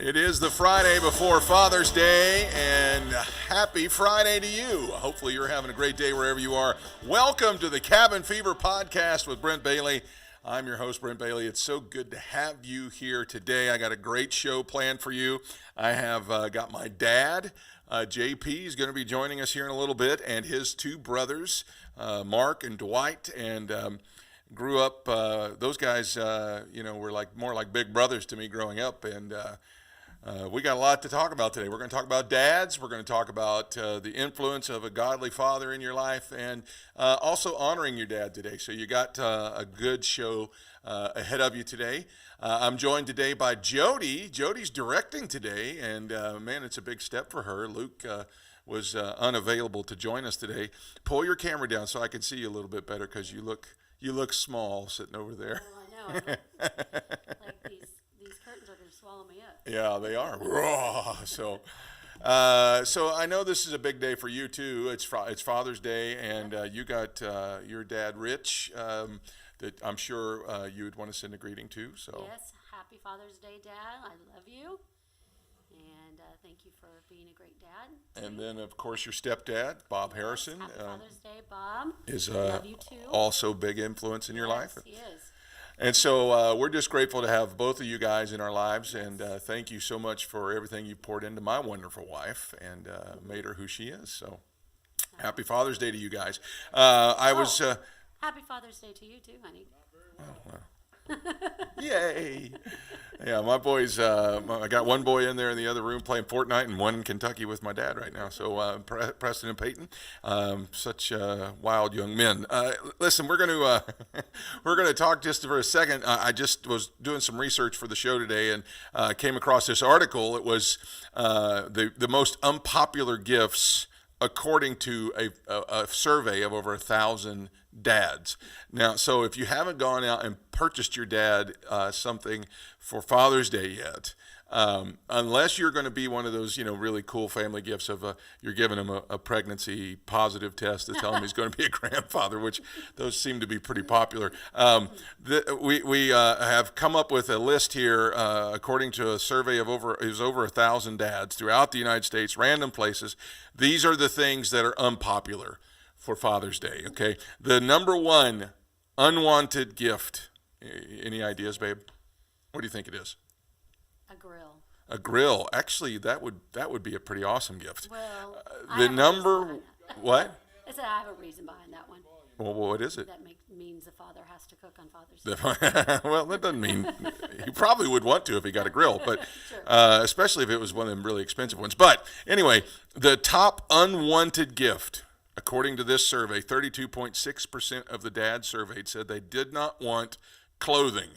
It is the Friday before Father's Day, and happy Friday to you. Hopefully you're having a great day wherever you are. Welcome to the Cabin Fever Podcast with Brent Bailey. I'm your host, Brent Bailey. It's so good to have you here today. I got a great show planned for you. I have got my dad, JP, is going to be joining us here in a little bit, and his two brothers, Mark and Dwight, and grew up, those guys, were like more like big brothers to me growing up, and we got a lot to talk about today. We're going to talk about dads. We're going to talk about the influence of a godly father in your life, and also honoring your dad today. So you got a good show ahead of you today. I'm joined today by Jody. Jody's directing today, and man, it's a big step for her. Luke was unavailable to join us today. Pull your camera down so I can see you a little bit better, because you look small sitting over there. Oh, I know. Like these curtains are going to swallow me up. Yeah, they are. So I know this is a big day for you too. It's Father's Day, and you got your dad, Rich, that I'm sure you would want to send a greeting to. So yes, happy Father's Day, Dad. I love you, and thank you for being a great dad. And then, of course, your stepdad, Bob Harrison. Happy Father's Day, Bob. Is love you too. Also big influence in your life. Yes, he is. And so we're just grateful to have both of you guys in our lives, and thank you so much for everything you poured into my wonderful wife and made her who she is. So happy Father's Day to you guys. Happy Father's Day to you too, honey. Oh, well. Yay. Yeah, my boys, I got one boy in there in the other room playing Fortnite, and one in Kentucky with my dad right now. So Preston and Peyton, such wild young men. Listen, we're going to talk just for a second. I just was doing some research for the show today, and came across this article. It was the most unpopular gifts according to a survey of over 1,000 dads. Now, so if you haven't gone out and purchased your dad something for Father's Day yet, unless you're going to be one of those, really cool family gifts of you're giving him a pregnancy positive test to tell him he's going to be a grandfather, which those seem to be pretty popular. We have come up with a list here according to a survey of over 1,000 dads throughout the United States, random places. These are the things that are unpopular for Father's Day, okay? The number one unwanted gift. Any ideas, babe? What do you think it is? A grill. A grill. Actually, that would be a pretty awesome gift. Well, what? I said I have a reason behind that one. Well, what is it? That means the father has to cook on Father's Day. Well, that doesn't mean he probably would want to if he got a grill, but Sure. Especially if it was one of them really expensive ones. But anyway, the top unwanted gift, according to this survey, 32.6% of the dads surveyed said they did not want clothing.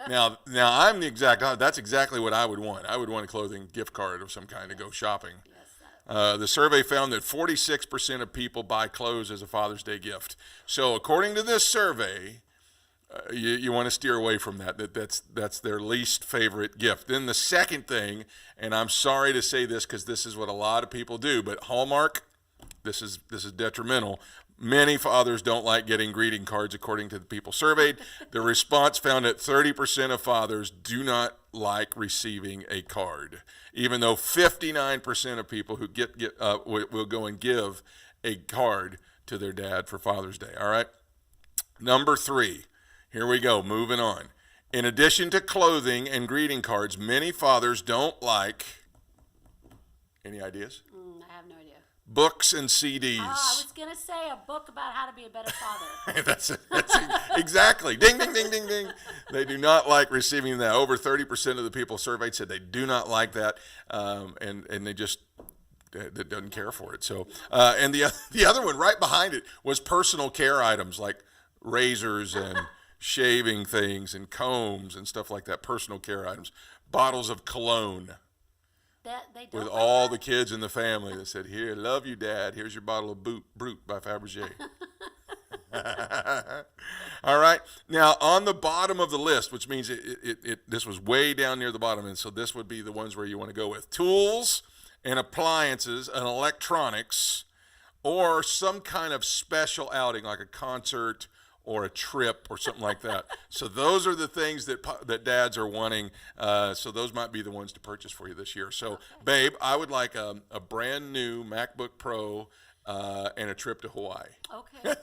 Now I'm that's exactly what I would want. I would want a clothing gift card of some kind to go shopping. Yes, The survey found that 46% of people buy clothes as a Father's Day gift. So according to this survey, you want to steer away from that. That's their least favorite gift. Then the second thing, and I'm sorry to say this because this is what a lot of people do, but Hallmark, this is detrimental. Many fathers don't like getting greeting cards, according to the people surveyed. The response found that 30% of fathers do not like receiving a card, even though 59% of people who will go and give a card to their dad for Father's Day. All right. Number 3. Here we go. Moving on. In addition to clothing and greeting cards, many fathers don't like. Any ideas? I have no idea. Books and CDs. I was going to say a book about how to be a better father. That's exactly. Ding, ding, ding, ding, ding. They do not like receiving that. Over 30% of the people surveyed said they do not like that, and they just that doesn't care for it. So, and the other one right behind it was personal care items like razors and shaving things and combs and stuff like that. Personal care items, bottles of cologne. They don't With like all that? the kids in the family that said, "Here, love you, Dad. Here's your bottle of Brut by Fabergé." All right. Now, on the bottom of the list, which means this was way down near the bottom, and so this would be the ones where you want to go with tools and appliances and electronics, or some kind of special outing like a concert or a trip or something like that. So those are the things that dads are wanting. So those might be the ones to purchase for you this year. So, babe, I would like a brand new MacBook Pro and a trip to Hawaii. Okay.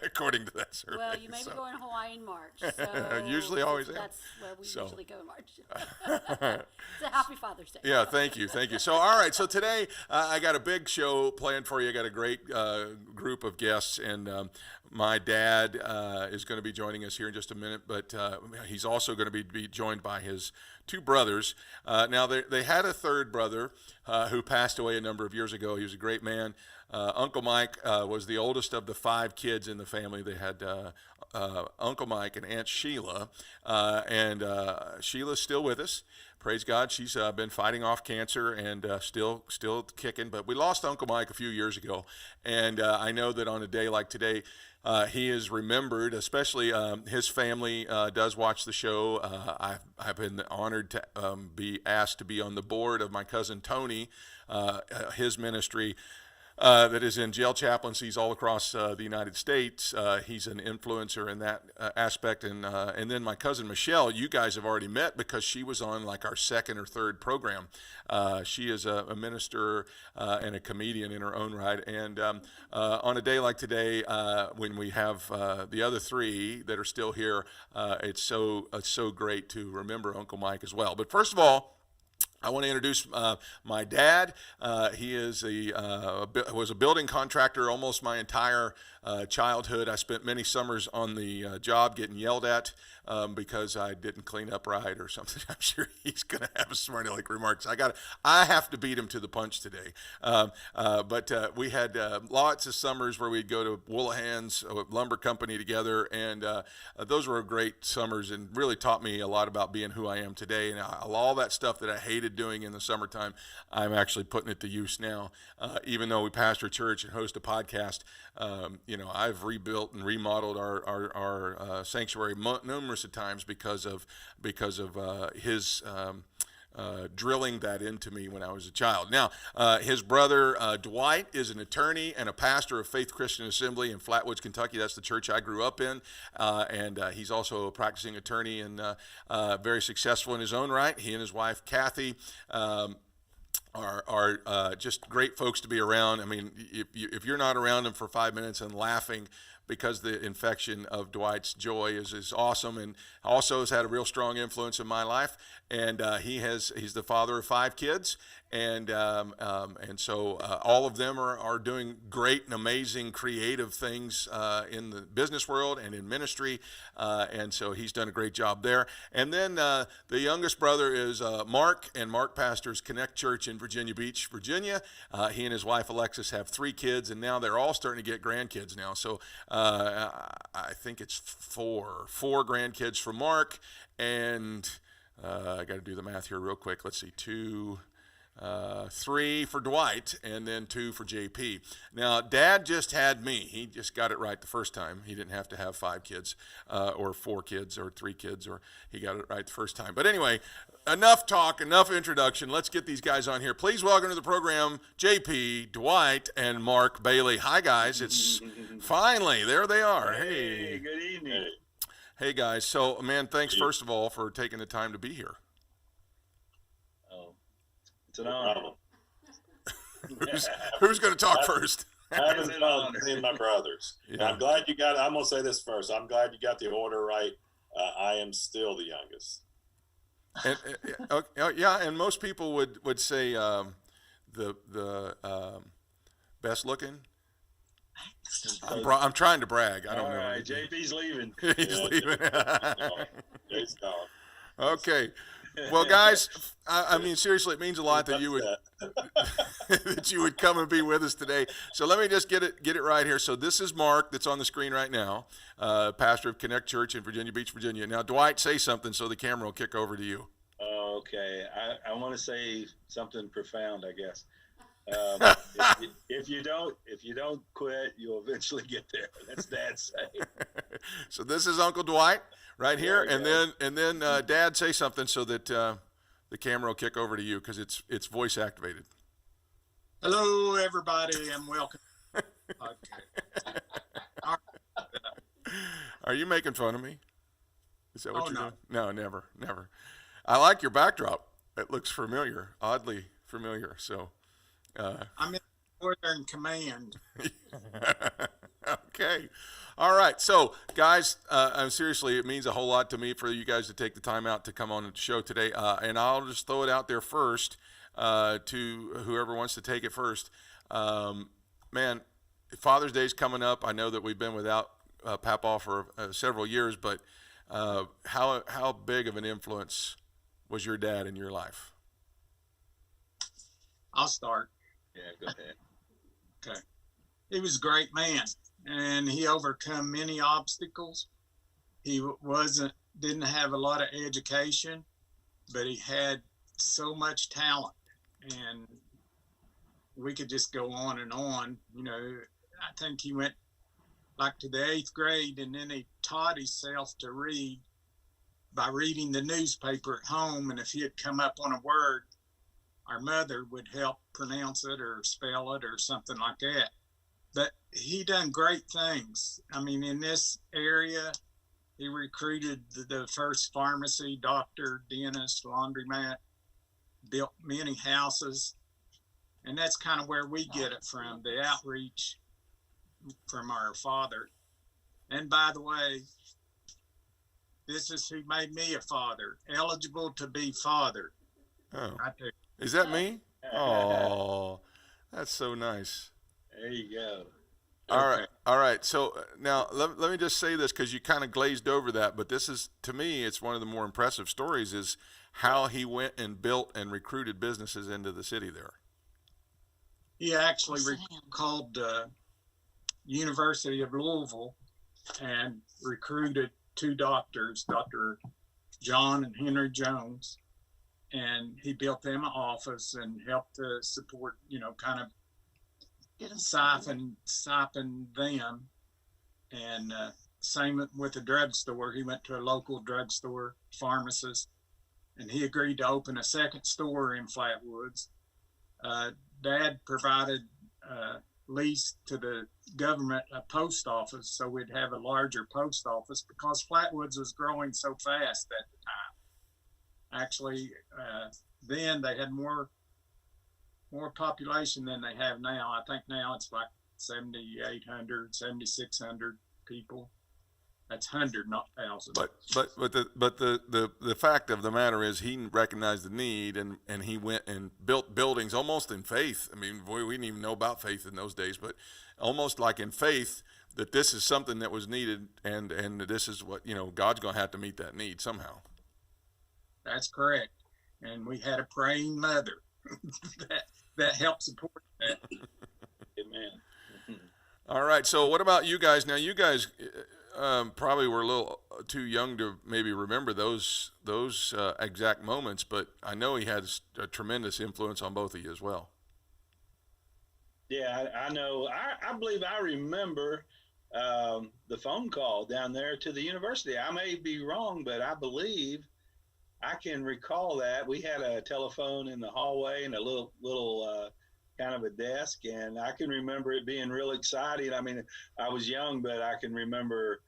According to that survey. Well, you may be going to Hawaii in March. So Usually always am. That's where we usually go in March. So happy Father's Day. Yeah, thank you. So, all right. So today I got a big show planned for you. I got a great group of guests, and my dad is going to be joining us here in just a minute, but he's also going to be joined by his two brothers. Now, they had a third brother who passed away a number of years ago. He was a great man. Uncle Mike was the oldest of the 5 kids in the family. They had Uncle Mike and Aunt Sheila, and Sheila's still with us. Praise God, she's been fighting off cancer and still kicking. But we lost Uncle Mike a few years ago, and I know that on a day like today, he is remembered. Especially his family does watch the show. I've been honored to be asked to be on the board of my cousin Tony, his ministry. That is in jail chaplaincies all across the United States. He's an influencer in that aspect. And then my cousin Michelle, you guys have already met because she was on like our second or third program. She is a minister and a comedian in her own right. And on a day like today, when we have the other 3 that are still here, it's so great to remember Uncle Mike as well. But first of all, I want to introduce my dad. He is was a building contractor almost my entire childhood. I spent many summers on the job getting yelled at because I didn't clean up right or something. I'm sure he's going to have a smart aleck remarks. I have to beat him to the punch today. But we had lots of summers where we'd go to Woolahan's lumber company together, and those were great summers and really taught me a lot about being who I am today. And all that stuff that I hated doing in the summertime, I'm actually putting it to use now. Even though we pastor a church and host a podcast, I've rebuilt and remodeled our sanctuary numerous of times because of his drilling that into me when I was a child. Now, his brother Dwight is an attorney and a pastor of Faith Christian Assembly in Flatwoods, Kentucky. That's the church I grew up in, and he's also a practicing attorney and very successful in his own right. He and his wife Kathy are just great folks to be around. I mean, if you're not around them for 5 minutes and laughing, because the infection of Dwight's joy is awesome, and also has had a real strong influence in my life. And he's the father of 5 kids, and so all of them are doing great and amazing creative things in the business world and in ministry, and so he's done a great job there. And then the youngest brother is Mark, and Mark pastors Connect Church in Virginia Beach, Virginia. He and his wife Alexis have 3 kids, and now they're all starting to get grandkids now. So I think it's four grandkids for Mark, and I got to do the math here real quick. Let's see, 2, 3 for Dwight, and then 2 for JP. Now, Dad just had me. He just got it right the first time. He didn't have to have 5 kids, or 4 kids, or 3 kids, or he got it right the first time. But anyway, enough talk, enough introduction. Let's get these guys on here. Please welcome to the program JP, Dwight, and Mark Bailey. Hi, guys. It's finally, there they are. Hey. Good evening. Hey, guys. So, man, thanks, first of all, for taking the time to be here. Oh, it's an honor. Who's going to talk first? Having fun seeing my brothers. Yeah. I'm glad you got. I'm gonna say this first. I'm glad you got the order right. I am still the youngest. And, yeah, and most people would say the best looking. I'm trying to brag. I don't know. All right, JP's leaving. He's leaving. Jay's gone. Okay. Well, guys, I mean, seriously, it means a lot that you would that you would come and be with us today. So let me just get it right here. So this is Mark that's on the screen right now, pastor of Connect Church in Virginia Beach, Virginia. Now, Dwight, say something so the camera will kick over to you. Okay, I want to say something profound, I guess. If you don't quit, you'll eventually get there. That's Dad's saying. So this is Uncle Dwight right here, and then Dad, say something so that the camera will kick over to you because it's voice activated. Hello, everybody, and welcome. Okay. All Are you making fun of me? Is that what Oh, you're no. doing? No, never, never. I like your backdrop. It looks familiar, oddly familiar. So, I'm in Northern Command. okay. All right. So, guys, seriously, it means a whole lot to me for you guys to take the time out to come on the show today. And I'll just throw it out there first to whoever wants to take it first. Man, Father's Day's coming up. I know that we've been without Papaw for several years, but how big of an influence was your dad in your life? I'll start. Yeah, go ahead. Okay. He was a great man, and he overcome many obstacles. He didn't have a lot of education, but he had so much talent, and we could just go on and on. You know, I think he went like to the 8th grade, and then he taught himself to read by reading the newspaper at home. And if he had come up on a word, our mother would help pronounce it or spell it or something like that. But he done great things. I mean, in this area, he recruited the first pharmacy, doctor, dentist, laundromat, built many houses. And that's kind of where we get it from, the outreach from our father. And by the way, this is who made me a father, eligible to be fathered. Oh, I do. is that me? Oh, that's so nice. There you go. All right. Okay. All right. So now let me just say this, because you kind of glazed over that, but this is, to me, it's one of the more impressive stories is how he went and built and recruited businesses into the city there. He actually called University of Louisville and recruited 2 doctors, Dr. John and Henry Jones, and he built them an office and helped to support, kind of siphon them. And same with the drugstore. He went to a local drugstore pharmacist, and he agreed to open a second store in Flatwoods. Dad provided lease to the government a post office, so we'd have a larger post office because Flatwoods was growing so fast at the time. Actually, then they had more population than they have now. I think now it's like 7,800, 7,600 people. That's 100, not 1,000. But the fact of the matter is he recognized the need and he went and built buildings almost in faith. I mean, we didn't even know about faith in those days, but almost like in faith that this is something that was needed and this is what, God's going to have to meet that need somehow. That's correct. And we had a praying mother that helped support that. Amen. All right. So what about you guys? Now you guys probably were a little too young to maybe remember those exact moments, but I know he had a tremendous influence on both of you as well. Yeah, I know. I believe I remember the phone call down there to the university. I may be wrong, but I believe I can recall that. We had a telephone in the hallway and a little kind of a desk, and I can remember it being real exciting. I mean, I was young, but I can remember,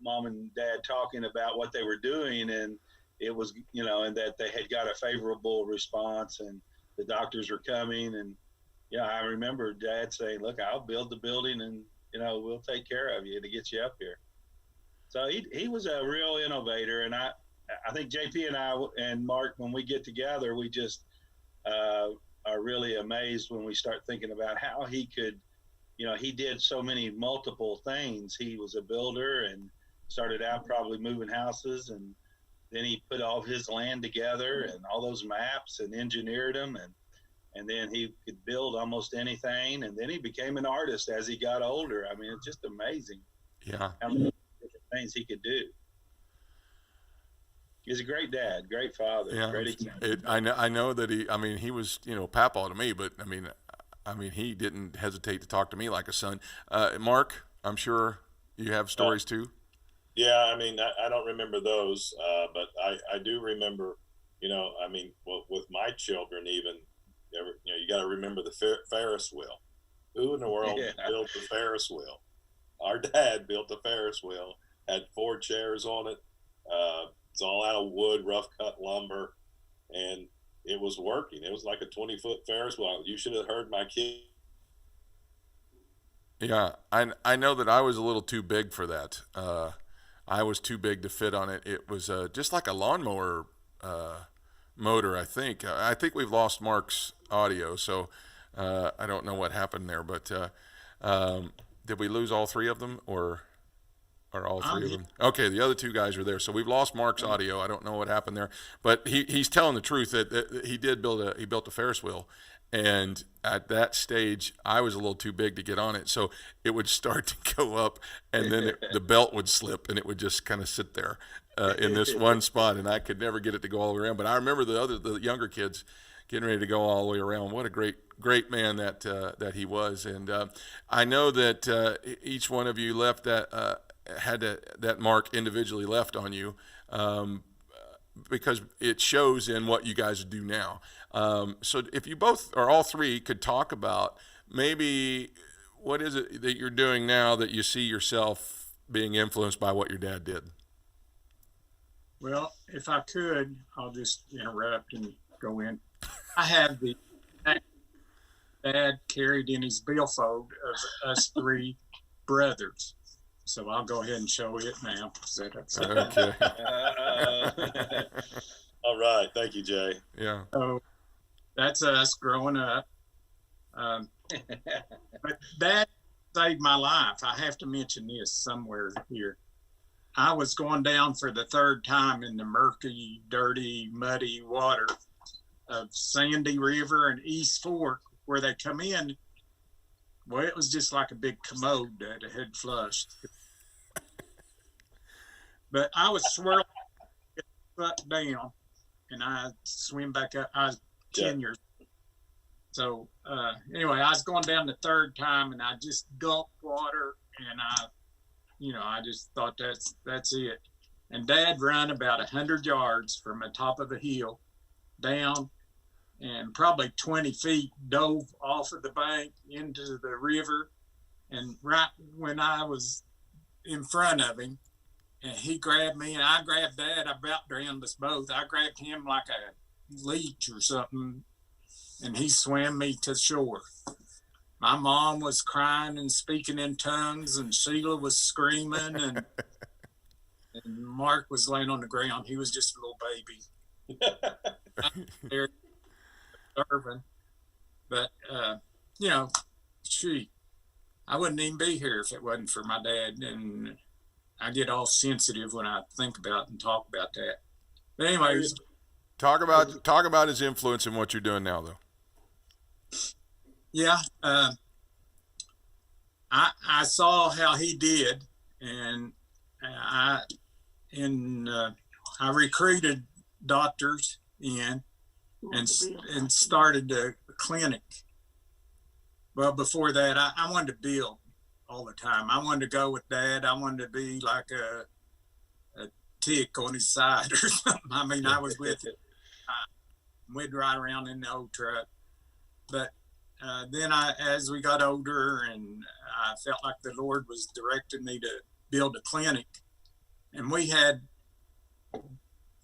Mom and Dad talking about what they were doing, and it was, and that they had got a favorable response, and the doctors were coming, and I remember Dad saying, "Look, I'll build the building, and we'll take care of you to get you up here." So he was a real innovator, and I think JP and I and Mark, when we get together, we just are really amazed when we start thinking about how he could, he did so many multiple things. He was a builder and started out probably moving houses, and then he put all of his land together and all those maps and engineered them, and then he could build almost anything, and then he became an artist as he got older. I mean, it's just amazing how many different things he could do. He's a great dad, great father, great example. I know that he was, Papaw to me, but I mean, he didn't hesitate to talk to me like a son. Mark, I'm sure you have stories too. Yeah, I mean, I don't remember those, but I do remember, with my children even, you got to remember the Ferris wheel. Who in the world built the Ferris wheel? our dad built a Ferris wheel, had 4 chairs on it. It's all out of wood, rough cut lumber, and it was working. It was like a 20-foot Ferris wheel. You should have heard my kid. Yeah, I know that I was a little too big for that. I was too big to fit on it. It was just like a lawnmower motor, I think. I think we've lost Mark's audio, so I don't know what happened there. But did we lose all 3 of them, or are all 3 of them? Okay, the other 2 guys are there. So we've lost Mark's audio. I don't know what happened there, but he's telling the truth that he did built a Ferris wheel. And at that stage, I was a little too big to get on it. So it would start to go up, and then the belt would slip, and it would just kind of sit there in this one spot. And I could never get it to go all the way around. But I remember the younger kids getting ready to go all the way around. What a great man that he was. And I know that each one of you left that mark individually left on you. Because it shows in what you guys do now. So if you both or all 3 could talk about maybe what is it that you're doing now that you see yourself being influenced by what your dad did? Well, if I could, I'll just interrupt and go in. I have the dad carried in his billfold of us 3 brothers. So I'll go ahead and show it now. Is that Okay. All right. Thank you, Jay. Yeah. So that's us growing up. But Dad saved my life. I have to mention this somewhere here. I was going down for the 3rd time in the murky, dirty, muddy water of Sandy River and East Fork, where they come in. Well, it was just like a big commode that had flushed. But I was swirling down, and I swim back up. I was 10 years. So anyway, I was going down the 3rd time, and I just gulped water, and I just thought that's it. And Dad ran about 100 yards from the top of the hill down, and probably 20 feet dove off of the bank into the river. And right when I was in front of him, and he grabbed me, and I grabbed Dad. I about drowned us both. I grabbed him like a leech or something, and he swam me to shore. My mom was crying and speaking in tongues, and Sheila was screaming, and Mark was laying on the ground. He was just a little baby. There, serving. But, I wouldn't even be here if it wasn't for my dad. And I get all sensitive when I think about and talk about that. But anyways, talk about his influence in what you're doing now, though. Yeah, I saw how he did, and I recruited doctors in and started a clinic. Well, before that, I wanted to build all the time. I wanted to go with Dad. I wanted to be like a tick on his side or something. I mean, I was with it. We'd ride around in the old truck. But then as we got older, and I felt like the Lord was directing me to build a clinic. And we had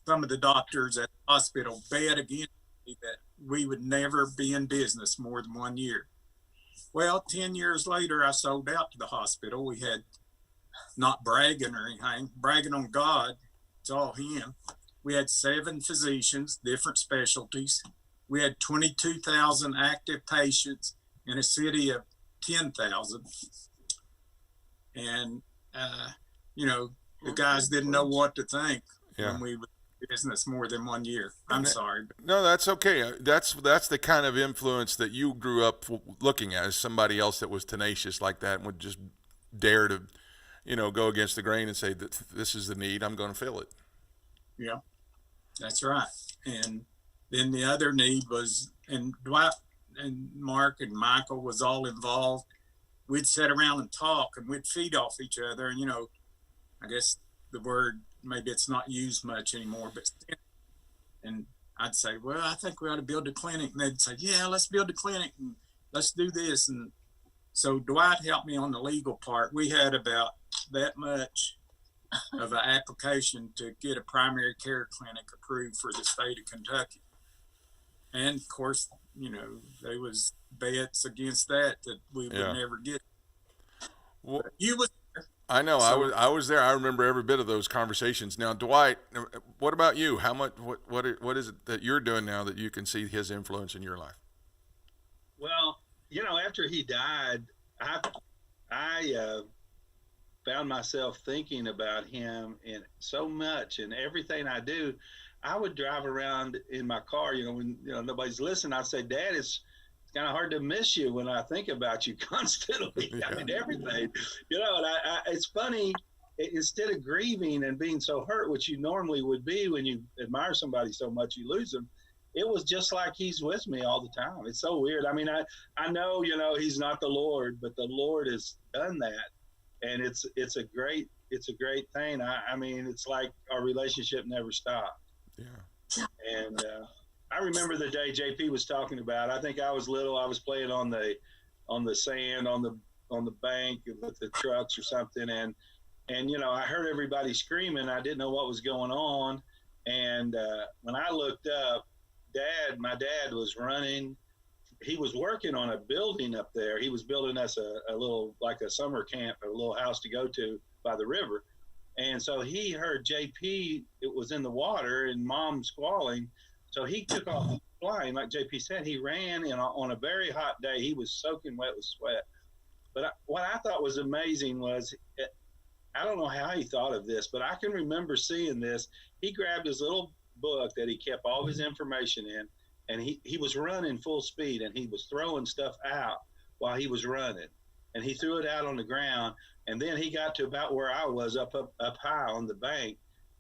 some of the doctors at the hospital bet against me that we would never be in business more than 1 year. Well, 10 years later, I sold out to the hospital. We had, not bragging or anything, bragging on God, it's all him. We had 7 physicians, different specialties. We had 22,000 active patients in a city of 10,000. And, the guys didn't know what to think when we were in business more than 1 year. I'm sorry. No, that's okay. That's the kind of influence that you grew up looking at, as somebody else that was tenacious like that and would just dare to, go against the grain and say that this is the need, I'm going to fill it. Yeah, that's right. And then the other need was, and Dwight and Mark and Michael was all involved. We'd sit around and talk, and we'd feed off each other. And, I guess the word, maybe it's not used much anymore, but, and I'd say, well, I think we ought to build a clinic. And they'd say, yeah, let's build a clinic and let's do this. And So Dwight helped me on the legal part. We had about that much of an application to get a primary care clinic approved for the state of Kentucky. And of course, there was bets against that we would never get. Well, You was I know. So- I was there. I remember every bit of those conversations. Now, Dwight, what about you? How much? What is it that you're doing now that you can see his influence in your life? Well, after he died, I found myself thinking about him and so much, and everything I do. I would drive around in my car, when nobody's listening. I'd say, Dad, it's kind of hard to miss you when I think about you constantly. Yeah. I mean, everything, and it's funny. Instead of grieving and being so hurt, which you normally would be when you admire somebody so much you lose them, it was just like he's with me all the time. It's so weird. I mean, I know, he's not the Lord, but the Lord has done that. And it's a great thing. I mean, it's like our relationship never stopped. Yeah. And I remember the day JP was talking about, I think I was little, I was playing on the sand, on the bank with the trucks or something. And I heard everybody screaming. I didn't know what was going on. And when I looked up, my dad was running. He was working on a building up there. He was building us a little, like a summer camp, a little house to go to by the river. And so he heard JP, it was in the water and Mom squalling. So he took off flying, like JP said. He ran on a very hot day. He was soaking wet with sweat. But what I thought was amazing was, I don't know how he thought of this, but I can remember seeing this. He grabbed his little book that he kept all his information in, and he was running full speed, and he was throwing stuff out while he was running. And he threw it out on the ground, and then he got to about where I was up high on the bank,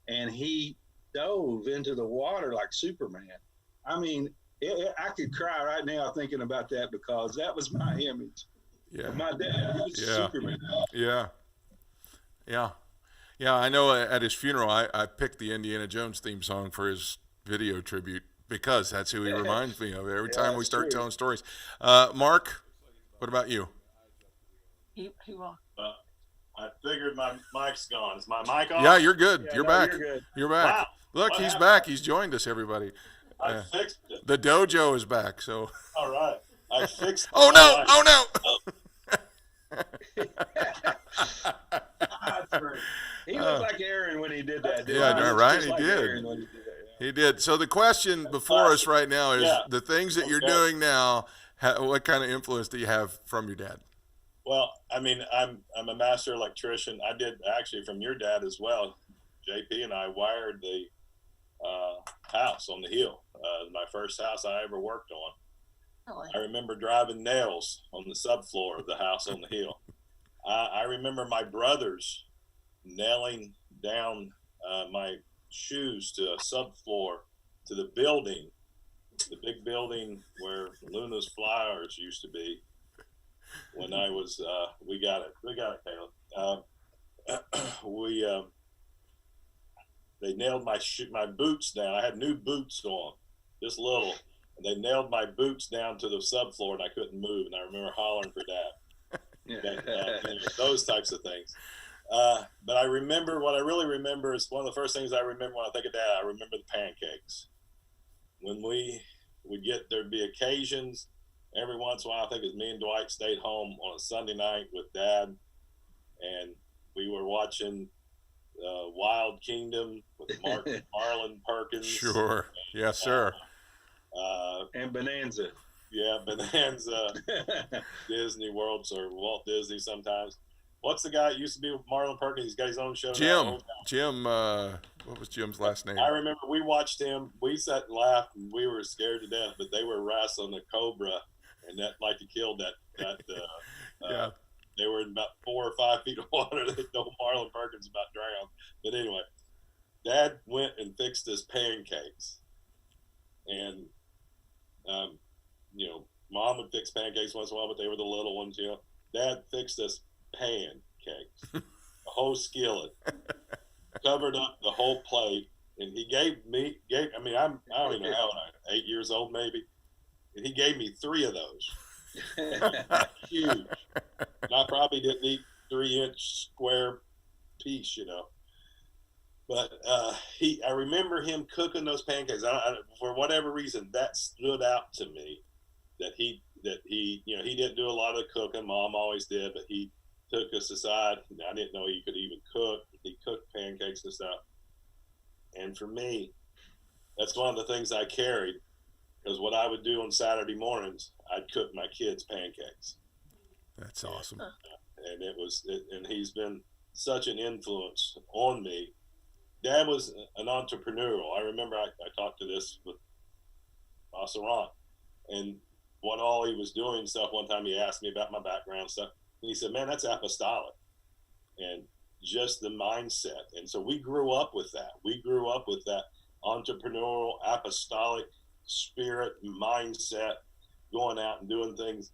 and he dove into the water like Superman. I mean, I could cry right now thinking about that, because that was my image. Yeah. Of my dad. He was Superman. Yeah. Yeah. Yeah. I know at his funeral, I picked the Indiana Jones theme song for his video tribute, because that's who he reminds me of every time we that's start true. telling stories. Mark, what about you? He walked. I figured my mic's gone. Is my mic on? Yeah, you're good. Yeah, you're no, back. you're good. You're back. Wow. Look, What he's happened? back. He's joined us, everybody. I fixed it. The dojo is back. So. All right. I fixed it. Oh no! All right. Oh no! That's great. He looked like Aaron when he did that. didn't Yeah, he? no, Looked right? just He like did. Aaron when he did that, yeah. He did. So the question before us right now is Yeah. the things that you're Okay. doing now. What kind of influence do you have from your dad? Well, I mean, I'm a master electrician. I did actually from your dad as well. JP and I wired the house on the hill. My first house I ever worked on. Really? I remember driving nails on the subfloor of the house on the hill. I remember my brothers nailing down my shoes to a subfloor to the building, the big building where Luna's Flowers used to be. When I was, we got it, Caleb. They nailed my boots down. I had new boots on, just little. And they nailed my boots down to the subfloor, and I couldn't move. And I remember hollering for Dad. Those types of things. But I remember, what I really remember is one of the first things I remember when I think of Dad, I remember the pancakes. When we would there'd be occasions, every once in a while, I think it was me and Dwight stayed home on a Sunday night with Dad, and we were watching Wild Kingdom with Marlon Perkins. Sure. Yes, sir. And Bonanza. Yeah, Bonanza, Disney World, or Walt Disney sometimes. What's the guy that used to be with Marlon Perkins? He's got his own show now. Jim, what was Jim's last name? I remember we watched him. We sat and laughed, and we were scared to death. But they were wrestling a cobra, and that like he killed that. Yeah. They were in about 4 or 5 feet of water. They told Marlon Perkins about drowned. But anyway, Dad went and fixed his pancakes, and Mom would fix pancakes once in a while, but they were the little ones. Dad fixed us pancakes, a whole skillet, covered up the whole plate, and he gave me. I don't even know how old I am, 8 years old maybe, and he gave me 3 of those. Huge. And I probably didn't eat 3-inch square piece, But I remember him cooking those pancakes. For whatever reason, that stood out to me. That he he didn't do a lot of cooking. Mom always did, but he took us aside. I didn't know he could even cook. He cooked pancakes and stuff. And for me, that's one of the things I carried, because what I would do on Saturday mornings, I'd cook my kids pancakes. That's awesome. And and he's been such an influence on me. Dad was an entrepreneurial. I remember I talked to this with Ron, and what all he was doing stuff. One time he asked me about my background stuff, and he said, "Man, that's apostolic," and just the mindset. And so we grew up with that. We grew up with that entrepreneurial, apostolic spirit, mindset, going out and doing things.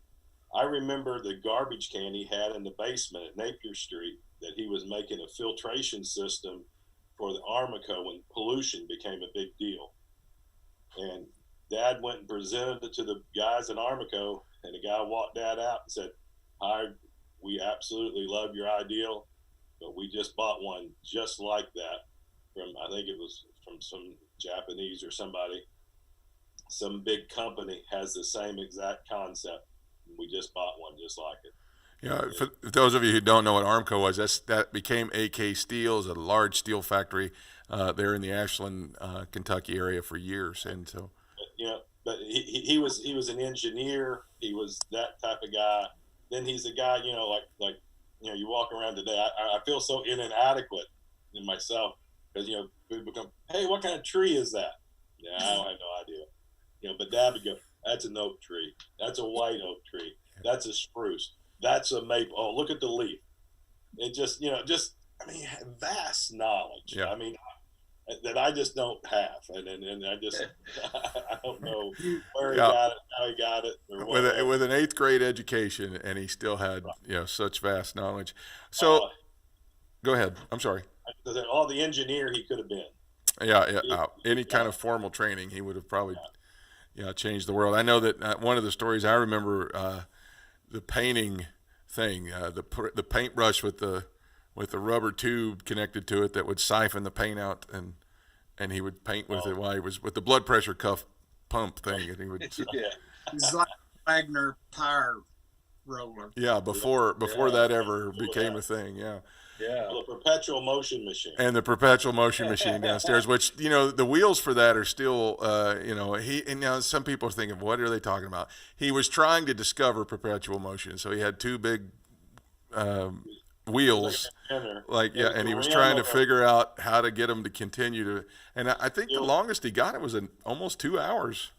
I remember the garbage can he had in the basement at Napier Street, that he was making a filtration system for the Armico when pollution became a big deal. And Dad went and presented it to the guys in Armico, and the guy walked Dad out and said, "Hi, we absolutely love your ideal, but we just bought one just like that from, I think it was from some Japanese or somebody. Some big company has the same exact concept. We just bought one just like it." Yeah, for those of you who don't know what Armco was, that became AK Steel, is a large steel factory there in the Ashland, Kentucky area for years, and so. But he was an engineer. He was that type of guy. Then he's a guy, like you walk around today. I feel so inadequate in myself because we become, "Hey, what kind of tree is that?" Yeah, I don't have no idea. But Dad would go, "That's an oak tree. That's a white oak tree. That's a spruce. That's a maple. Oh, look at the leaf." It just, vast knowledge. Yeah. That I just don't have, and I just I don't know where he got it, how he got it, or with an 8th grade education, and he still had such vast knowledge. So, go ahead. I'm sorry. All the engineer he could have been. Yeah. Any kind of formal training, he would have probably changed the world. I know that one of the stories I remember, the painting thing, the paintbrush with the rubber tube connected to it that would siphon the paint out, and he would paint with it while he was with the blood pressure cuff pump thing, and he would. It's like Wagner tire roller. Yeah, before that ever became a thing. Yeah. Yeah. Well, the perpetual motion machine. And the perpetual motion machine downstairs, which the wheels for that are still and now some people are thinking, what are they talking about? He was trying to discover perpetual motion, so he had 2 big wheels, and he was trying to figure out how to get them to continue to. And I think the longest he got it was almost 2 hours.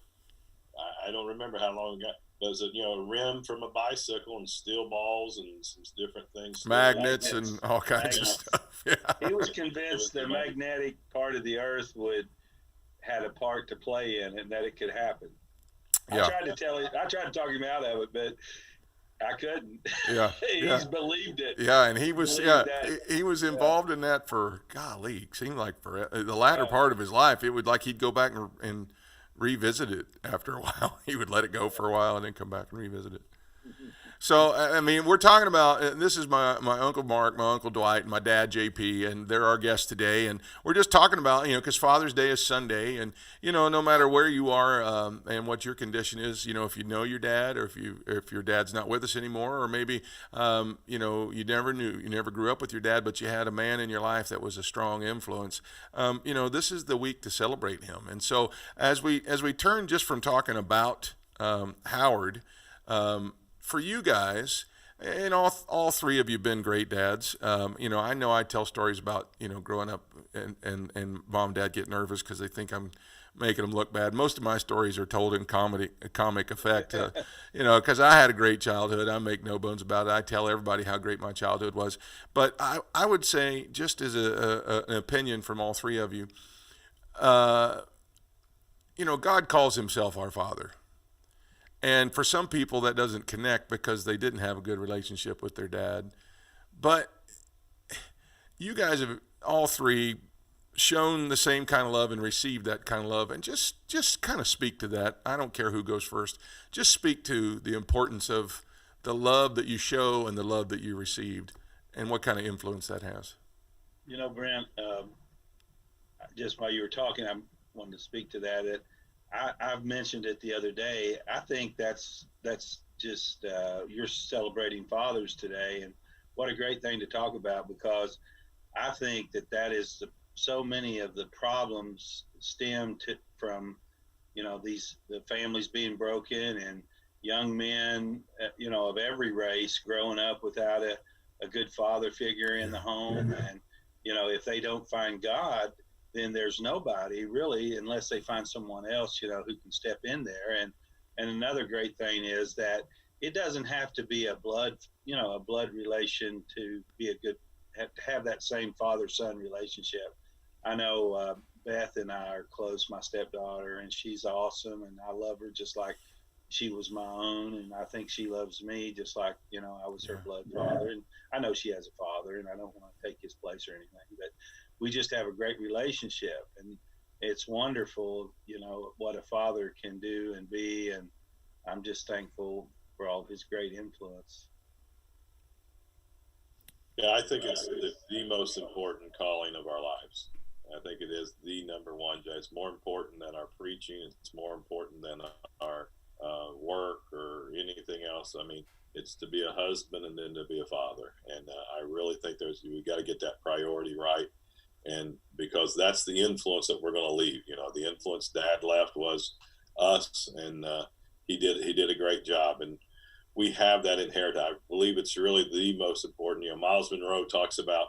I don't remember how long it got. There's a rim from a bicycle and steel balls and some different things, magnets and all kinds of stuff. Yeah. He was convinced the magnetic part of the earth had a part to play in it, and that it could happen. Yeah. I tried to talk him out of it, but I couldn't. Yeah. He's believed it. Yeah, and he was he was involved in that for it seemed like for the latter part of his life. It would he'd go back and revisit it after a while. He would let it go for a while and then come back and revisit it. So, we're talking about, this is my Uncle Mark, my Uncle Dwight, and my dad, JP, and they're our guests today. And we're just talking about, because Father's Day is Sunday, and, no matter where you are and what your condition is, if you know your dad, or if your dad's not with us anymore, or maybe, you never grew up with your dad, but you had a man in your life that was a strong influence, this is the week to celebrate him. And so as we turn just from talking about Howard, for you guys, and all 3 of you have been great dads. I know I tell stories about, growing up and mom and dad get nervous because they think I'm making them look bad. Most of my stories are told in comic effect, because I had a great childhood. I make no bones about it. I tell everybody how great my childhood was. But I would say, just as an opinion from all 3 of you, God calls himself our Father. And for some people, that doesn't connect because they didn't have a good relationship with their dad. But you guys have all 3 shown the same kind of love and received that kind of love. And just kind of speak to that. I don't care who goes first. Just speak to the importance of the love that you show and the love that you received, and what kind of influence that has. You know, Brent, just while you were talking, I wanted to speak to that. I've mentioned it the other day. I think that's just you're celebrating fathers today, and what a great thing to talk about, because I think that is so many of the problems stem from the families being broken, and young men of every race growing up without a good father figure in the home. And if they don't find God, then there's nobody really, unless they find someone else who can step in there. And another great thing is that it doesn't have to be a blood relation to be to have that same father-son relationship. I know Beth and I are close, my stepdaughter, and she's awesome, and I love her just like she was my own, and I think she loves me just like I was her blood father. And I know she has a father, and I don't want to take his place or anything, but we just have a great relationship, and it's wonderful what a father can do and be, and I'm just thankful for all of his great influence. Yeah, I think it's the most important calling of our lives. I think it is the number one, Jay. It's more important than our preaching. It's more important than our work or anything else. I mean, it's to be a husband and then to be a father. And I really think we got to get that priority right. And because that's the influence that we're going to leave. The influence Dad left was us, and he did a great job. And we have that inherited. I believe it's really the most important. Miles Monroe talks about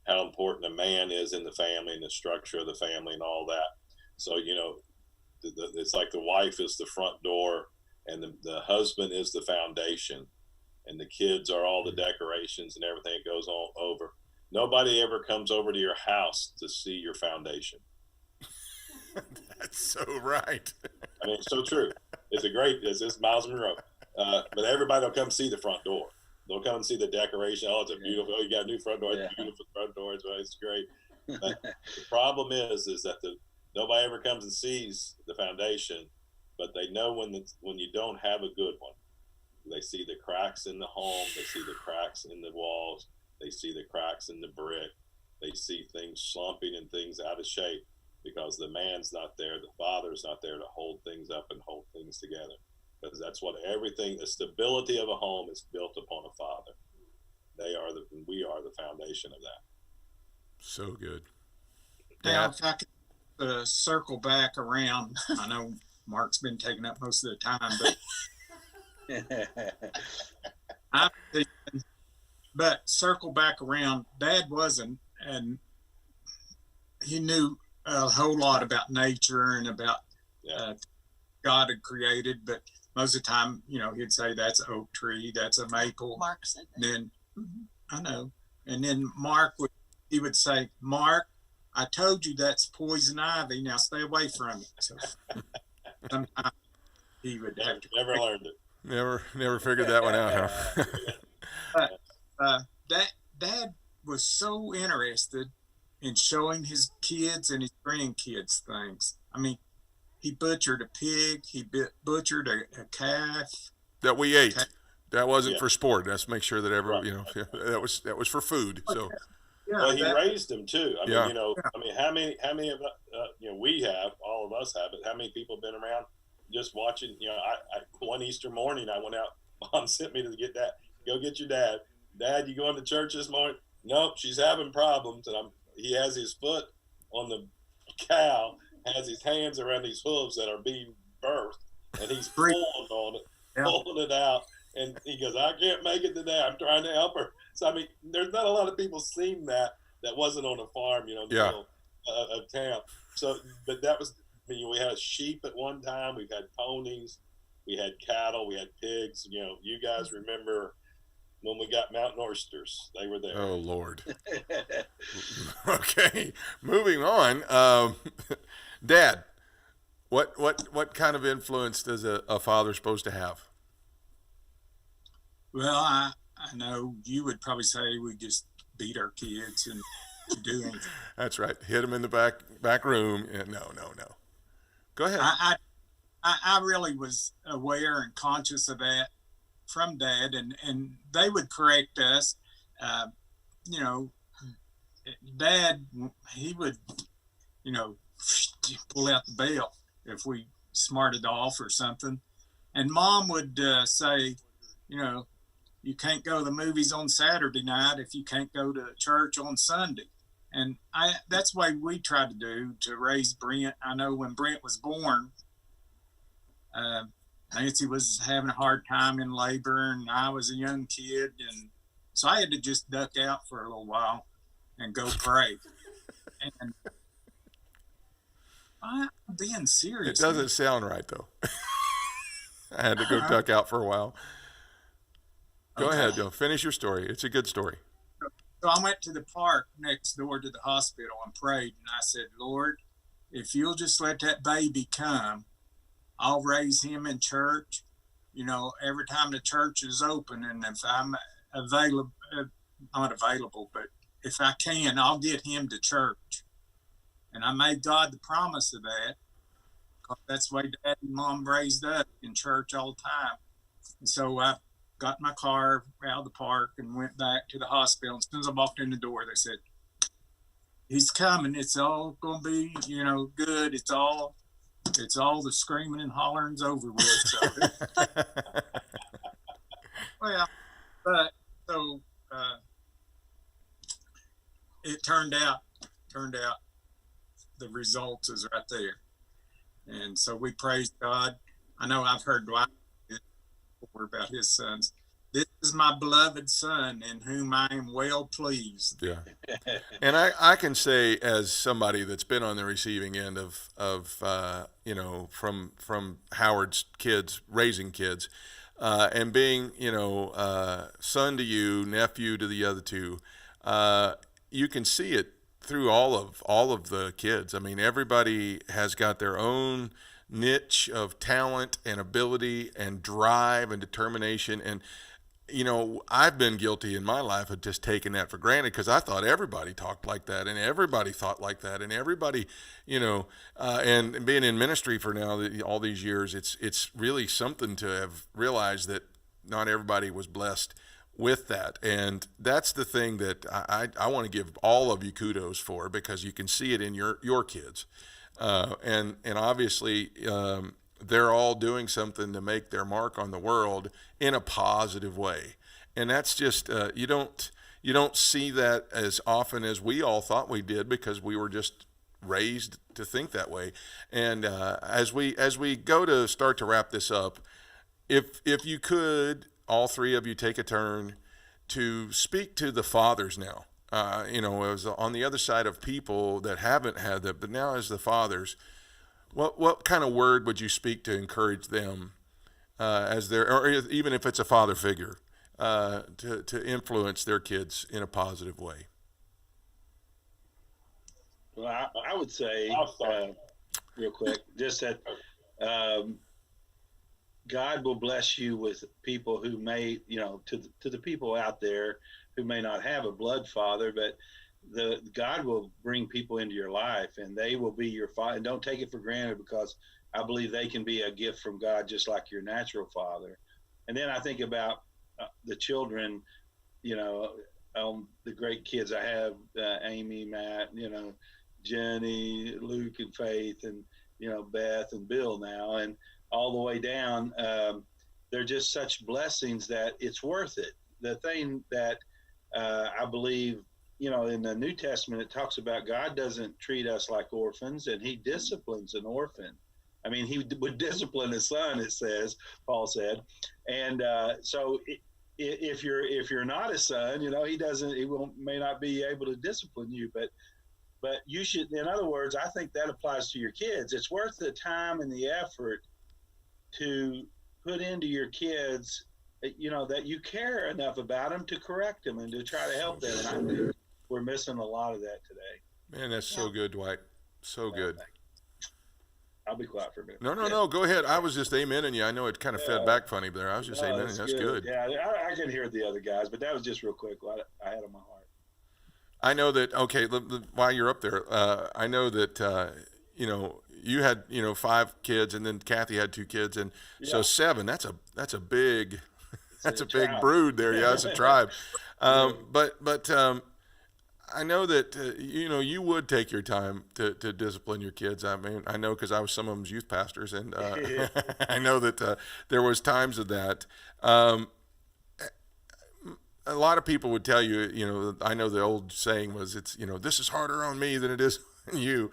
how important a man is in the family and the structure of the family and all that. So, it's like the wife is the front door, and the husband is the foundation, and the kids are all the decorations and everything that goes on over. Nobody ever comes over to your house to see your foundation. That's so right. I mean, it's so true. It's Miles Monroe. But everybody will come see the front door. They'll come and see the decoration. Oh, it's a beautiful. Oh, you got a new front door. It's a beautiful front door. It's great. But the problem is that nobody ever comes and sees the foundation, but they know when you don't have a good one. They see the cracks in the home. They see the cracks in the walls. They see the cracks in the brick. They see things slumping and things out of shape because the man's not there. The father's not there to hold things up and hold things together. Because that's what the stability of a home is built upon a father. We are the foundation of that. So good. Now, if I could circle back around, I know Mark's been taking up most of the time, but circle back around. Dad wasn't, and he knew a whole lot about nature and about God had created, but most of the time, he'd say that's an oak tree, that's a maple. Mark said that. Then I know. And then he would say, Mark, I told you that's poison ivy. Now stay away from it. So sometimes he would have to. Never learned it. Never figured that one out, huh? But Dad was so interested in showing his kids and his grandkids things. I mean, he butchered a pig. He butchered a calf that we ate. That wasn't for sport. Let's make sure that that was for food. So, well, he raised them too. I mean, how many of we have, all of us have it. How many people have been around just watching? I one Easter morning I went out. Mom sent me to get that. Go get your dad. Dad, you going to church this morning? Nope, she's having problems, and he has his foot on the cow. Has his hands around these hooves that are being birthed, and he's pulling on it, pulling it out, and he goes, I can't make it today. I'm trying to help her. So, I mean, there's not a lot of people seen that wasn't on a farm, in the middle of town. So, but that was, we had sheep at one time. We've had ponies. We had cattle. We had pigs. You guys remember when we got mountain oysters. They were there. Oh, Lord. Okay, moving on. Dad, what kind of influence does a father supposed to have? Well, I know you would probably say we just beat our kids and do anything. That's right. Hit them in the back room. No. Go ahead. I really was aware and conscious of that from Dad, and they would correct us. You know, Dad, he would, you know, pull out the bell if we smarted off or something. And Mom would say, you know, you can't go to the movies on Saturday night if you can't go to church on Sunday. And that's what we tried to do to raise Brent. I know when Brent was born, Nancy was having a hard time in labor, and I was a young kid. And so I had to just duck out for a little while and go pray. And I'm being serious. It doesn't sound right, though. I had to go duck out for a while. Go ahead, though. Finish your story. It's a good story. So I went to the park next door to the hospital and prayed. And I said, Lord, if you'll just let that baby come, I'll raise him in church, you know, every time the church is open. And if I'm available, not available, but if I can, I'll get him to church. And I made God the promise of that. That's the way Dad and Mom raised up in church all the time. And so I got my car out of the park and went back to the hospital. As soon as I walked in the door, they said, he's coming. It's all going to be, you know, good. It's all the screaming and hollering's over with. So, well, but so it turned out the results is right there. And so we praise God. I know I've heard Dwight before about his sons. This is my beloved son in whom I am well pleased. Yeah. And I can say, as somebody that's been on the receiving end of you know, from Howard's kids, raising kids, and being, you know, son to you, nephew to the other two, you can see it through all of the kids. I mean, everybody has got their own niche of talent and ability and drive and determination. And, you know, I've been guilty in my life of just taking that for granted because I thought everybody talked like that and everybody thought like that and everybody, you know, and being in ministry for now all these years, it's really something to have realized that not everybody was blessed with that. And that's the thing that I want to give all of you kudos for, because you can see it in your kids. And obviously, they're all doing something to make their mark on the world in a positive way. And that's just, you don't see that as often as we all thought we did, because we were just raised to think that way. And as we go to start to wrap this up, if you could, all three of you take a turn to speak to the fathers now. You know, as on the other side of people that haven't had that, but now as the fathers, what kind of word would you speak to encourage them as their, or even if it's a father figure, to influence their kids in a positive way? Well, I would say, real quick, just that God will bless you with people who may, you know, to the people out there who may not have a blood father, but God will bring people into your life and they will be your father. And don't take it for granted, because I believe they can be a gift from God, just like your natural father. And then I think about the children, you know, the great kids I have, Amy, Matt, you know, Jenny, Luke, and Faith, and, you know, Beth and Bill now, and all the way down. They're just such blessings that it's worth it. The thing that I believe, you know, in the New Testament, it talks about God doesn't treat us like orphans, and he disciplines an orphan. I mean, he would discipline his son, it says, Paul said. And so if you're not a son, you know, he may not be able to discipline you, but you should, in other words, I think that applies to your kids. It's worth the time and the effort to put into your kids, you know, that you care enough about them to correct them and to try to help them. And I think we're missing a lot of that today. Man, that's so good, Dwight. So good. I'll be quiet for a minute. No. Go ahead. I was just amening you. I know it kind of fed back funny there. I was just amening. That's good. Yeah, I can hear the other guys, but that was just real quick what I had on my heart. I know that, okay, while you're up there, I know that, you know, you had, you know, 5 kids, and then Kathy had 2 kids, and so 7, that's a big That's a big tribe. brood there. Yeah, it's a tribe. But I know that you would take your time to discipline your kids. I mean, I know because I was some of them's youth pastors, and I know that there was times of that. A lot of people would tell you, I know the old saying was, it's, this is harder on me than it is on you.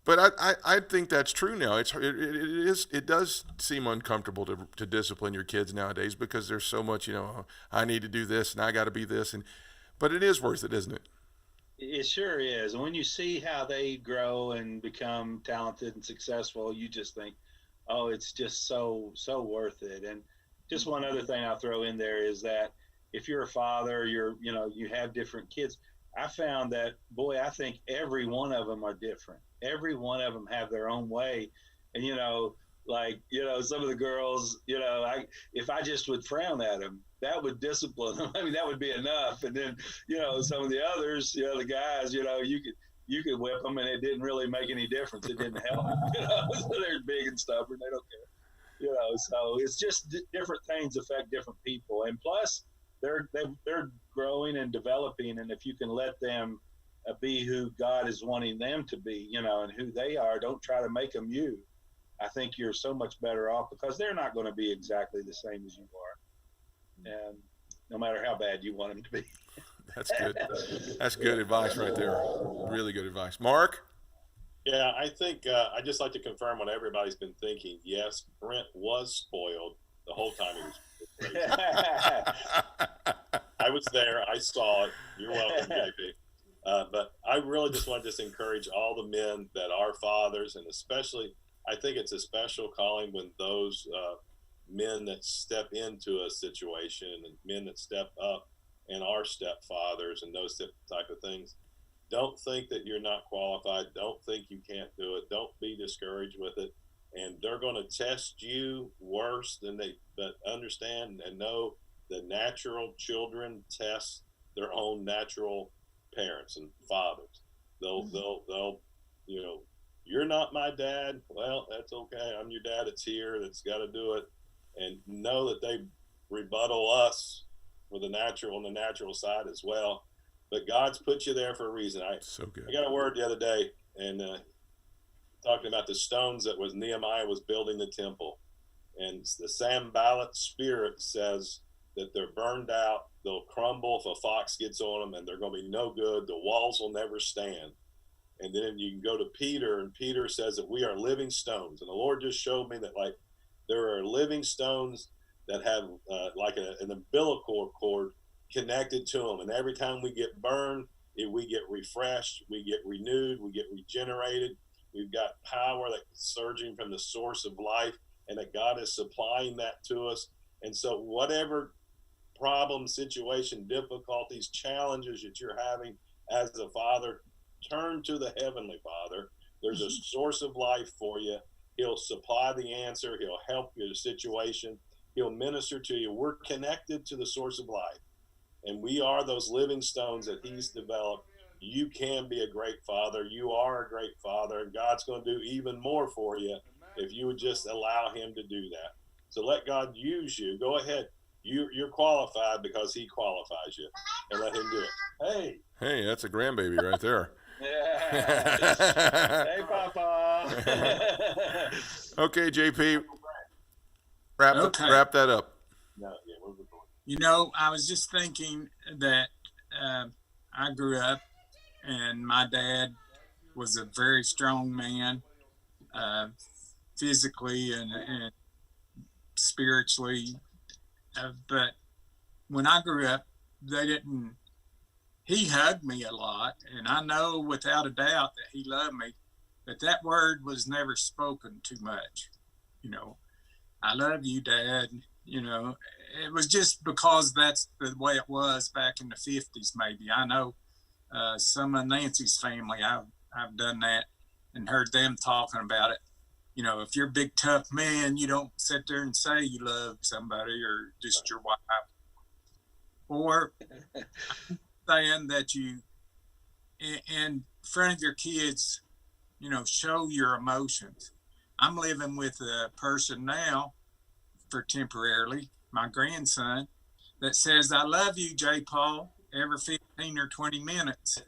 But I think that's true now. It does seem uncomfortable to discipline your kids nowadays because there's so much, I need to do this and I got to be this, but it is worth it, isn't it? It sure is. And when you see how they grow and become talented and successful, you just think, oh, it's just so worth it. And just one other thing I'll throw in there is that if you're a father, you have different kids. I found that, boy, I think every one of them are different. Every one of them have their own way. And, some of the girls, if I just would frown at them, that would discipline them. I mean, that would be enough. And then, some of the others, the guys, you could whip them and it didn't really make any difference. It didn't help. So they're big and stubborn. They don't care. So it's just different things affect different people. And plus, they're growing and developing, and if you can let them be who God is wanting them to be, and who they are, don't try to make them you. I think you're so much better off because they're not going to be exactly the same as you are, and no matter how bad you want them to be. That's good. That's good advice right there. Really good advice. Mark? Yeah, I think I just like to confirm what everybody's been thinking. Yes, Brent was spoiled the whole time he was. I was there. I saw it. You're welcome, JP. But I really just want to just encourage all the men that are fathers, and especially, I think it's a special calling when those men that step into a situation and men that step up and are stepfathers and those type of things. Don't think that you're not qualified. Don't think you can't do it. Don't be discouraged with it. And they're going to test you worse than but understand and know the natural children test their own natural parents and fathers. They'll, you're not my dad. Well, that's okay. I'm your dad. It's here. That's got to do it. And know that they rebuttal us for the natural on the natural side as well. But God's put you there for a reason. So good. I got a word the other day, and talking about the stones that was Nehemiah was building the temple, and the Sanballat spirit says that they're burned out, they'll crumble if a fox gets on them, and they're going to be no good. The walls will never stand. And then you can go to Peter, and Peter says that we are living stones. And the Lord just showed me that there are living stones that have an umbilical cord connected to them, and every time we get burned, we get refreshed, we get renewed, we get regenerated. We've got power that's surging from the source of life, and that God is supplying that to us. And so whatever problem, situation, difficulties, challenges that you're having as a father, turn to the Heavenly Father. There's a source of life for you. He'll supply the answer. He'll help your situation. He'll minister to you. We're connected to the source of life, and we are those living stones that He's developed. You can be a great father. You are a great father, and God's going to do even more for you if you would just allow Him to do that. So let God use you. Go ahead. You're qualified because He qualifies you, and let Him do it. Hey, that's a grandbaby right there. Yeah. Hey, Papa. Okay, JP, wrap that up. No, yeah, we're going. I was just thinking that I grew up, and my dad was a very strong man, physically and spiritually. But when I grew up, he hugged me a lot, and I know without a doubt that he loved me, but that word was never spoken too much. I love you, Dad. It was just because that's the way it was back in the 50s, maybe. I know some of Nancy's family, I've done that and heard them talking about it. If you're a big, tough man, you don't sit there and say you love somebody or just your wife. Or saying that you, in front of your kids, show your emotions. I'm living with a person now for temporarily, my grandson, that says, I love you, J. Paul, every 15 or 20 minutes.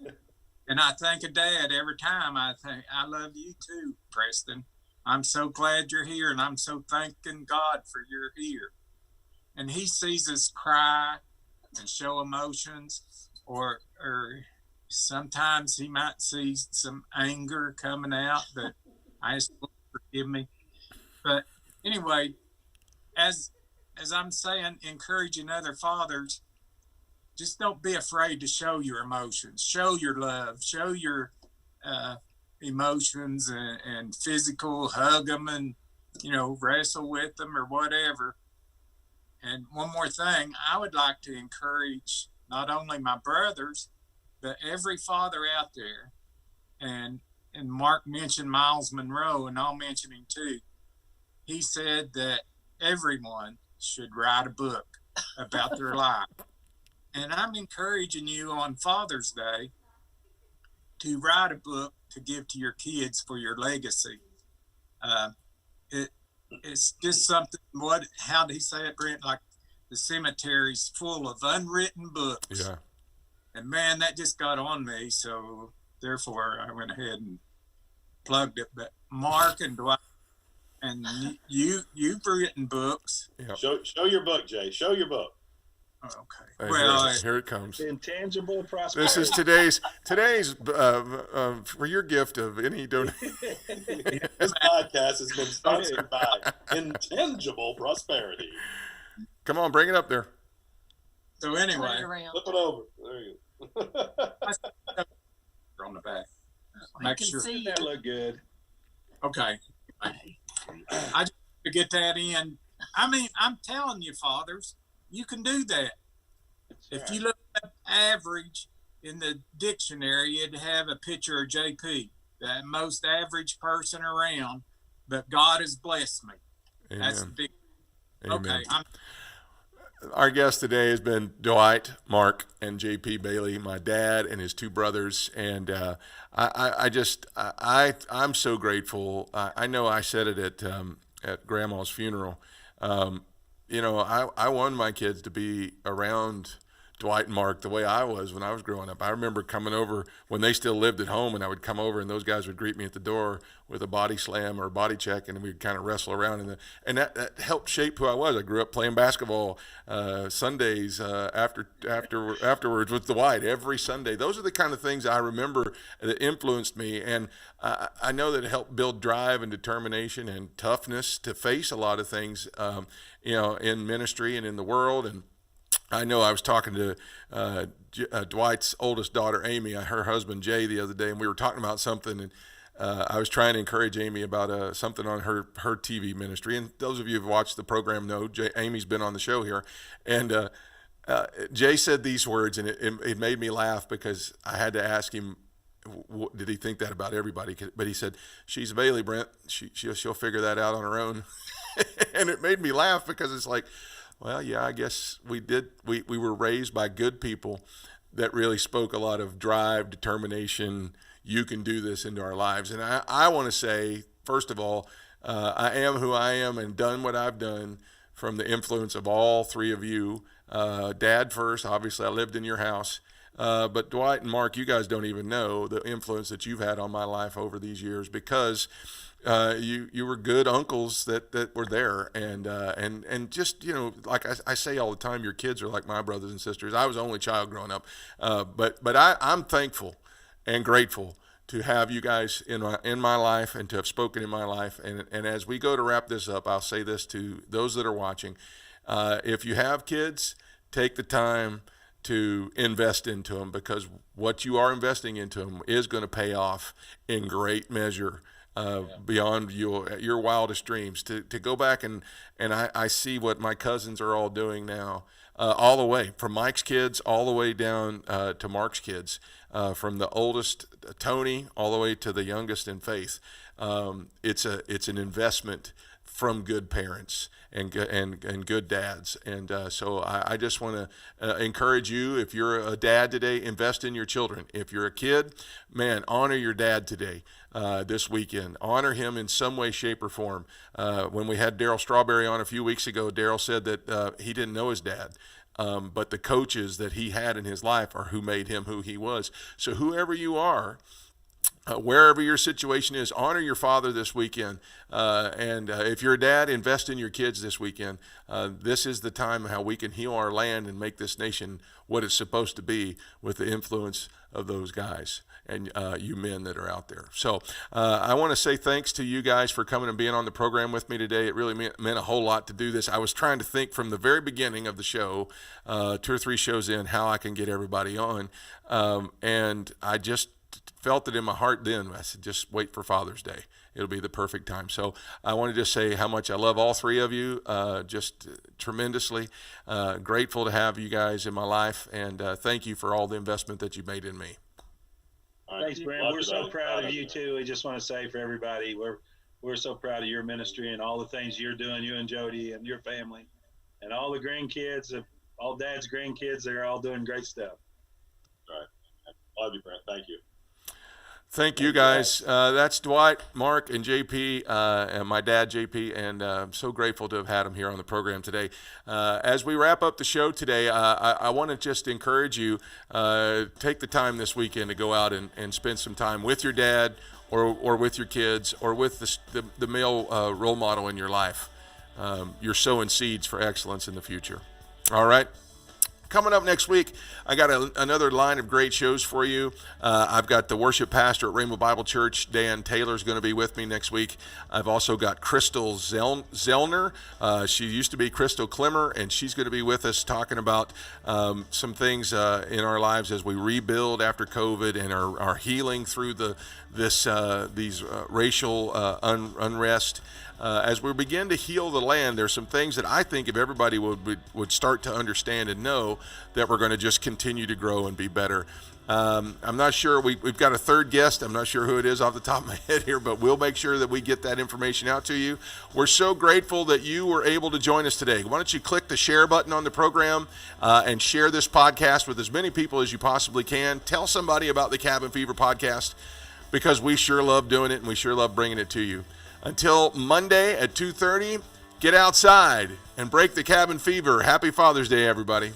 And I think of Dad every time. I think, I love you too, Preston. I'm so glad you're here, and I'm so thanking God for you're here. And he sees us cry and show emotions, or sometimes he might see some anger coming out that I ask Lord forgive me. But anyway, as I'm saying, encouraging other fathers, just don't be afraid to show your emotions, show your love, show your emotions and physical, hug them and, wrestle with them or whatever. And one more thing, I would like to encourage not only my brothers, but every father out there. And Mark mentioned Miles Monroe, and I'll mention him too. He said that everyone should write a book about their life. And I'm encouraging you on Father's Day to write a book to give to your kids for your legacy. It's just something, how did he say it, Brent? Like the cemetery's full of unwritten books. Yeah. And man, that just got on me. So therefore I went ahead and plugged it. But Mark and Dwight, and you've written books. Yeah. Show your book, Jay. Show your book. Okay. Hey, Well, here it comes. Intangible prosperity. This is today's for your gift of any donation. This podcast has been sponsored by Intangible Prosperity. Come on, bring it up there. so Turn anyway, it around. Flip it over. There you go. on the back. I Make can sure. see you. That look good. Okay. I just to get that in. I mean, I'm telling you, fathers, you can do that. If you look up average in the dictionary, it'd have a picture of JP, the most average person around, but God has blessed me. Amen. That's the big. Amen. Okay. Our guest today has been Dwight, Mark, and JP Bailey, my dad and his two brothers. And I'm so grateful. I know I said it at Grandma's funeral. I wanted my kids to be around Dwight and Mark the way I was when I was growing up. I remember coming over when they still lived at home, and I would come over and those guys would greet me at the door with a body slam or a body check, and we'd kind of wrestle around. And that helped shape who I was. I grew up playing basketball Sundays afterwards with Dwight every Sunday. Those are the kind of things I remember that influenced me, and I know that it helped build drive and determination and toughness to face a lot of things, in ministry and in the world. And I know I was talking to Dwight's oldest daughter, Amy, her husband, Jay, the other day, and we were talking about something, and I was trying to encourage Amy about something on her TV ministry. And those of you who've watched the program know Amy's been on the show here. And Jay said these words, and it made me laugh because I had to ask him, did he think that about everybody? But he said, she's Bailey, Brent. She'll figure that out on her own. And it made me laugh because it's like, well, yeah, I guess we did. We were raised by good people that really spoke a lot of drive, determination. You can do this into our lives. And I want to say, first of all, I am who I am and done what I've done from the influence of all three of you. Dad first, obviously I lived in your house. But Dwight and Mark, you guys don't even know the influence that you've had on my life over these years because you were good uncles that were there, and just like I say all the time, your kids are like my brothers and sisters. I was the only child growing up, but I'm thankful and grateful to have you guys in my life and to have spoken in my life. And as we go to wrap this up, I'll say this to those that are watching: if you have kids, take the time to invest into them, because what you are investing into them is going to pay off in great measure. Beyond your wildest dreams. To go back and I see what my cousins are all doing now, all the way from Mike's kids all the way down to Mark's kids, from the oldest Tony all the way to the youngest in faith. It's an investment from good parents and good dads. And so I just want to encourage you, if you're a dad today, invest in your children. If you're a kid, man, honor your dad today, this weekend. Honor him in some way, shape, or form. When we had Daryl Strawberry on a few weeks ago, Daryl said that he didn't know his dad. but the coaches that he had in his life are who made him who he was. So whoever you are, wherever your situation is, honor your father this weekend. And if you're a dad, invest in your kids this weekend. This is the time how we can heal our land and make this nation what it's supposed to be with the influence of those guys and you men that are out there. So I want to say thanks to you guys for coming and being on the program with me today. It really meant a whole lot to do this. I was trying to think from the very beginning of the show, 2 or 3 shows in, how I can get everybody on. And I just felt it in my heart then. I said, just wait for Father's Day. It'll be the perfect time. So I want to just say how much I love all 3 of you, just tremendously. Grateful to have you guys in my life, and thank you for all the investment that you made in me. Thanks, Brent. We're so proud of you too. We just want to say for everybody, we're so proud of your ministry and all the things you're doing, you and Jody and your family, and all the grandkids, all Dad's grandkids. They're all doing great stuff. All right. Love you, Brent. Thank you. Thank you, guys. That's Dwight, Mark, and JP, and my dad, JP, and I'm so grateful to have had him here on the program today. As we wrap up the show today, I want to just encourage you, take the time this weekend to go out and spend some time with your dad or with your kids or with the male role model in your life. You're sowing seeds for excellence in the future. All right? Coming up next week, I got another line of great shows for you. I've got the worship pastor at Rainbow Bible Church, Dan Taylor, is going to be with me next week. I've also got Crystal Zellner. She used to be Crystal Clemmer, and she's going to be with us talking about some things in our lives as we rebuild after COVID and are healing through these racial unrest. As we begin to heal the land, there's some things that I think if everybody would start to understand and know, that we're going to just continue to grow and be better. I'm not sure. We've got a third guest. I'm not sure who it is off the top of my head here, but we'll make sure that we get that information out to you. We're so grateful that you were able to join us today. Why don't you click the share button on the program and share this podcast with as many people as you possibly can. Tell somebody about the Cabin Fever podcast, because we sure love doing it and we sure love bringing it to you. Until Monday at 2:30, get outside and break the cabin fever. Happy Father's Day, everybody.